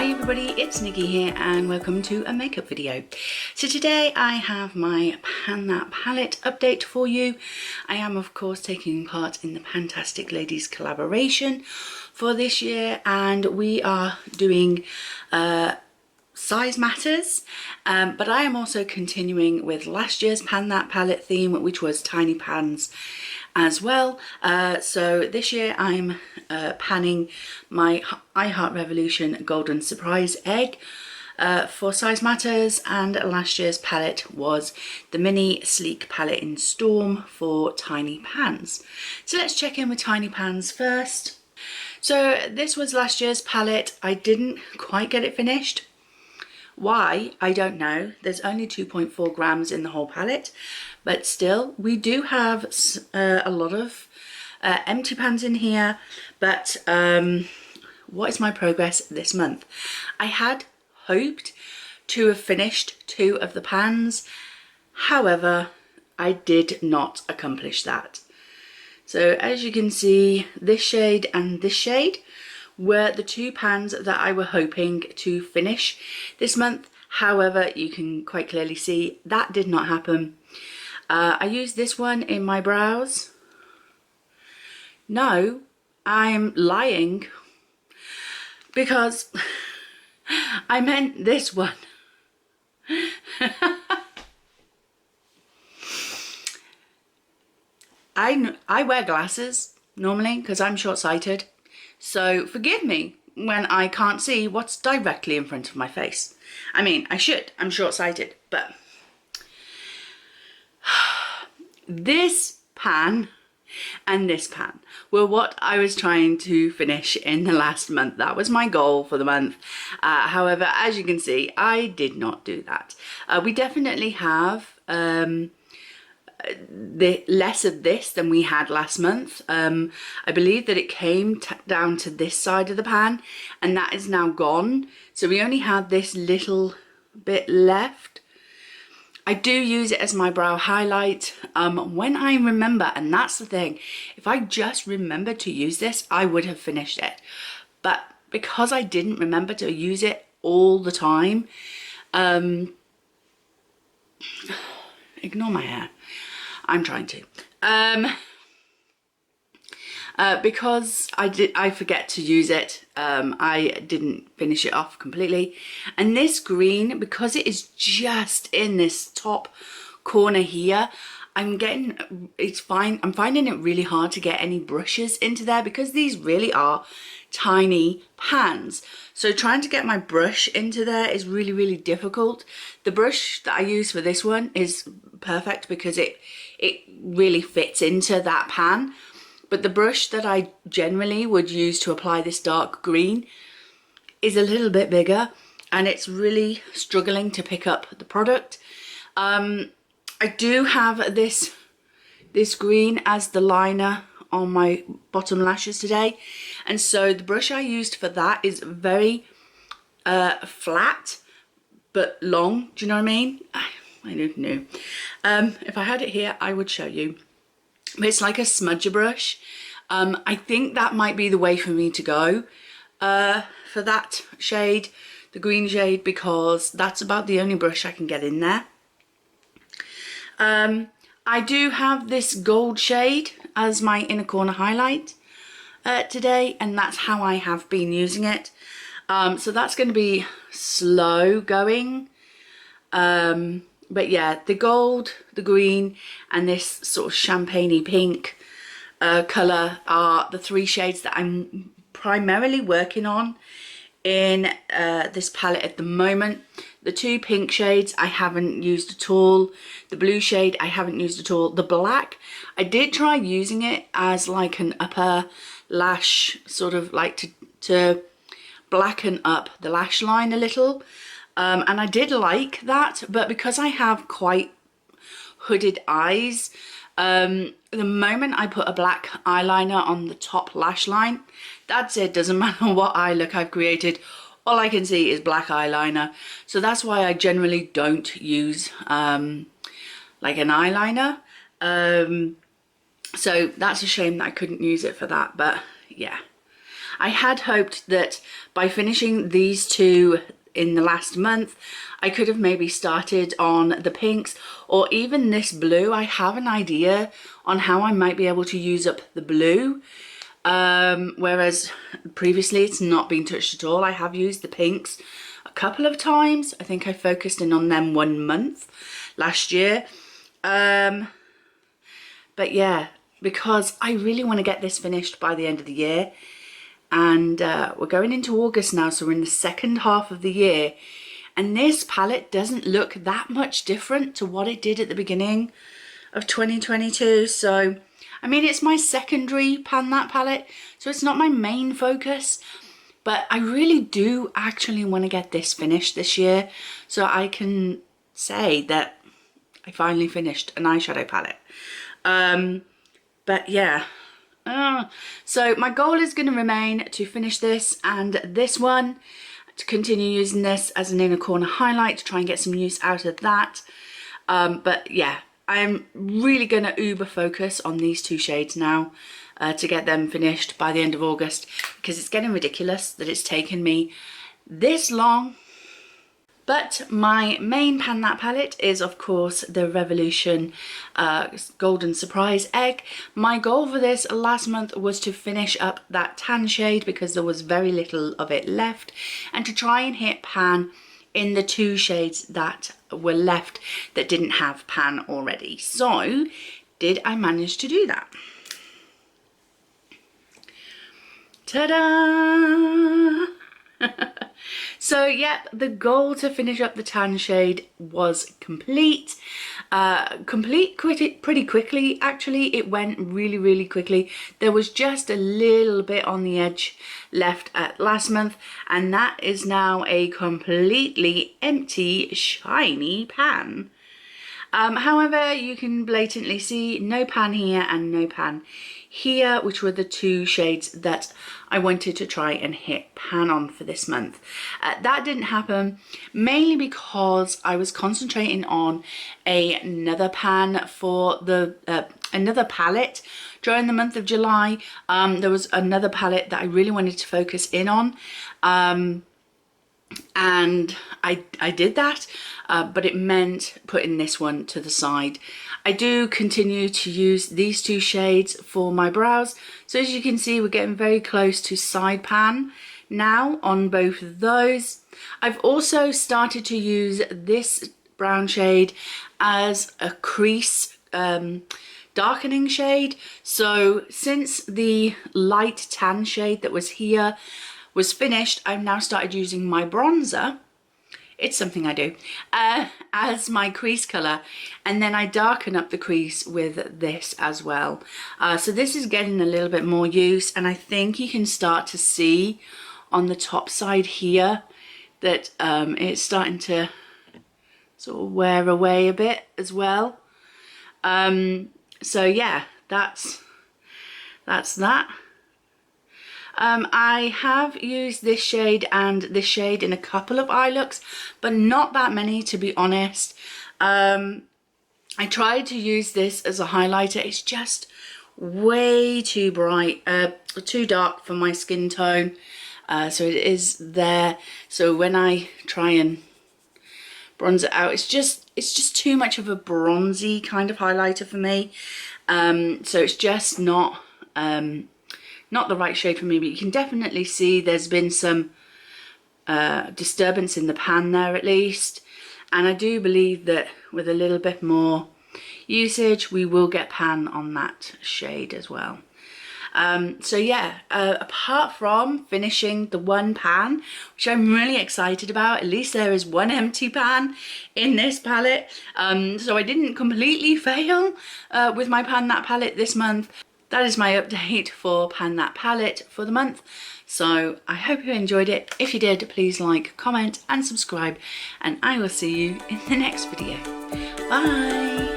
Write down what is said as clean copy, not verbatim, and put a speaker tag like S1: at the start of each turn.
S1: Hi everybody, it's Nikki here and welcome to a makeup video. So today I have my Pan That palette update for you. I am of course taking part in the PANtastic Ladies collaboration for this year, and we are doing size matters, but I am also continuing with last year's Pan That palette theme, which was tiny pans as well. So this year I'm panning my I Heart Revolution Golden Surprise Egg for size matters, and last year's palette was the mini sleek palette in Storm for tiny pans. So let's check in with tiny pans first. So this was last year's palette. I didn't quite get it finished. Why? I don't know. There's only 2.4 grams in the whole palette, but still we do have a lot of empty pans in here. But what is my progress this month? I had hoped to have finished 2 of the pans. However, I did not accomplish that. So as you can see, this shade and this shade were the 2 pans that I were hoping to finish this month. However, you can quite clearly see that did not happen. I used this one in my brows. No, I'm lying, because I meant this one. I wear glasses normally because I'm short-sighted. So forgive me when I can't see what's directly in front of my face. I mean, I should, I'm short-sighted, but this pan and this pan were what I was trying to finish in the last month. That was my goal for the month. However, as you can see, I did not do that. We definitely have less of this than we had last month. I believe that it came down to this side of the pan, and that is now gone. So we only had this little bit left. I do use it as my brow highlight when I remember, and that's the thing. If I just remembered to use this, I would have finished it. But because I didn't remember to use it all the time, ignore my hair. I'm trying to. Because I forget to use it, I didn't finish it off completely. And this green, because it is just in this top corner here, it's fine. I'm finding it really hard to get any brushes into there because these really are tiny pans. So trying to get my brush into there is really, really difficult. The brush that I use for this one is perfect because it really fits into that pan. But the brush that I generally would use to apply this dark green is a little bit bigger, and it's really struggling to pick up the product. I do have this green as the liner on my bottom lashes today, and so the brush I used for that is very flat but long. Do you know what I mean? I don't know. If I had it here, I would show you. But it's like a smudger brush. I think that might be the way for me to go for that shade, the green shade, because that's about the only brush I can get in there. I do have this gold shade as my inner corner highlight today, and that's how I have been using it. So that's going to be slow going. But yeah, the gold, the green, and this sort of champagne-y pink colour are the 3 shades that I'm primarily working on in this palette at the moment. The 2 pink shades I haven't used at all. The blue shade I haven't used at all. The black, I did try using it as like an upper lash, sort of like to blacken up the lash line a little. And I did like that, but because I have quite hooded eyes, the moment I put a black eyeliner on the top lash line, that's it. Doesn't matter what eye look I've created, all I can see is black eyeliner. So that's why I generally don't use like an eyeliner. So that's a shame that I couldn't use it for that, but yeah. I had hoped that by finishing these two in the last month, I could have maybe started on the pinks or even this blue. I have an idea on how I might be able to use up the blue. Whereas previously it's not been touched at all. I have used the pinks a couple of times. I think I focused in on them 1 month last year. But yeah, because I really want to get this finished by the end of the year. And we're going into August now, so we're in the second half of the year. And this palette doesn't look that much different to what it did at the beginning of 2022. So, I mean, it's my secondary Pan That palette, so it's not my main focus. But I really do actually want to get this finished this year, so I can say that I finally finished an eyeshadow palette. But yeah. So my goal is going to remain to finish this and this one, to continue using this as an inner corner highlight to try and get some use out of that. But yeah, I'm really going to uber focus on these two shades now to get them finished by the end of August, because it's getting ridiculous that it's taken me this long. But my main Pan That palette is, of course, the Revolution Golden Surprise Egg. My goal for this last month was to finish up that tan shade because there was very little of it left, and to try and hit pan in the two shades that were left that didn't have pan already. So, did I manage to do that? Ta-da! So yeah, the goal to finish up the tan shade was complete. Pretty quickly, actually. It went really quickly. There was just a little bit on the edge left at last month, and that is now a completely empty, shiny pan. However, you can blatantly see no pan here and no pan here, which were the two shades that I wanted to try and hit pan on for this month. That didn't happen, mainly because I was concentrating on another pan for the another palette during the month of July. There was another palette that I really wanted to focus in on. And I did that, but it meant putting this one to the side. I do continue to use these two shades for my brows. So as you can see, we're getting very close to side pan now on both of those. I've also started to use this brown shade as a crease darkening shade. So since the light tan shade that was here was finished, I've now started using my bronzer, it's something I do, as my crease colour, and then I darken up the crease with this as well. So this is getting a little bit more use, and I think you can start to see on the top side here that it's starting to sort of wear away a bit as well. So yeah, that's that. I have used this shade and this shade in a couple of eye looks, but not that many, to be honest. I tried to use this as a highlighter. It's just way too bright, too dark for my skin tone. So it is there. So when I try and bronze it out, it's just too much of a bronzy kind of highlighter for me. So it's just not the right shade for me, but you can definitely see there's been some disturbance in the pan there at least, and I do believe that with a little bit more usage we will get pan on that shade as well. So yeah, apart from finishing the one pan, which I'm really excited about, at least there is one empty pan in this palette, so I didn't completely fail with my Pan That palette this month. That is my update for Pan That palette for the month. So I hope you enjoyed it. If you did, please like, comment and subscribe, and I will see you in the next video. Bye!